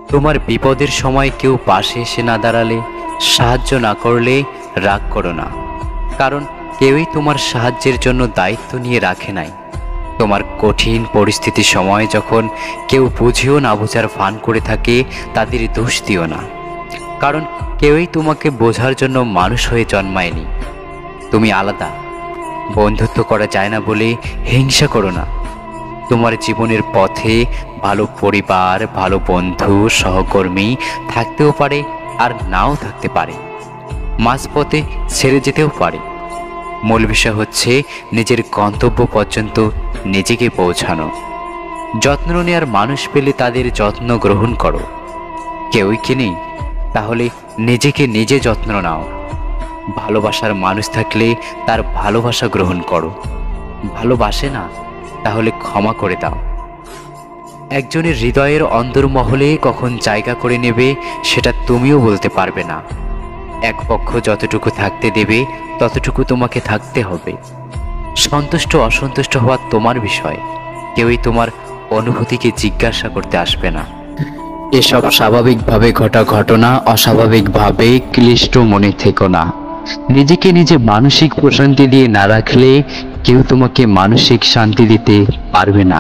তোমার বিপদের সময় কেউ পাশে এসে না দাঁড়ালে, সাহায্য না করলে রাগ করো না, কারণ কেউই তোমার সাহায্যের জন্য দায়িত্ব নিয়ে রাখে নাই। তোমার কঠিন পরিস্থিতির সময় যখন কেউ বুঝেও না বোঝার ভান করে থাকে, তাদের দোষ দিও না, কারণ কেউই তোমাকে বোঝার জন্য মানুষ হয়ে জন্মায়নি। তুমি আলাদা, বন্ধুত্ব করা যায় না বলে হিংসা করো না। তোমার জীবনের পথে ভালো পরিবার, ভালো বন্ধু, সহকর্মী থাকতেও পারে, আর নাও থাকতে পারে, মাঝপথে ছেড়ে যেতেও পারে। মূল বিষয় হচ্ছে নিজের গন্তব্য পর্যন্ত নিজেকে পৌঁছানো। যত্ন নেওয়ার মানুষ পেলে তাদের যত্ন গ্রহণ করো। কেউই কি নেই? তাহলে নিজেকে নিজে যত্ন নাও। ভালোবাসার মানুষ থাকলে তার ভালোবাসা গ্রহণ করো। ভালোবাসে না? তাহলে ক্ষমা করে দাও। একজনের হৃদয়ের অন্দরমহলে কখন জায়গা করে নেবে সেটা তুমিও বলতে পারবে না। এক পক্ষ যতটুকু থাকতে দেবে ততটুকু তোমাকে থাকতে হবে। সন্তুষ্ট অসন্তুষ্ট হওয়া তোমার বিষয়, কেউই তোমার অনুভূতিকে জিজ্ঞাসা করতে আসবে না। এসব স্বাভাবিকভাবে ঘটা ঘটনা অস্বাভাবিকভাবে ক্লিষ্ট মনে থেকো না। নিজেকে নিজে মানসিক প্রশান্তি দিয়ে না রাখলে কেউ তোমাকে মানসিক শান্তি দিতে পারবে না।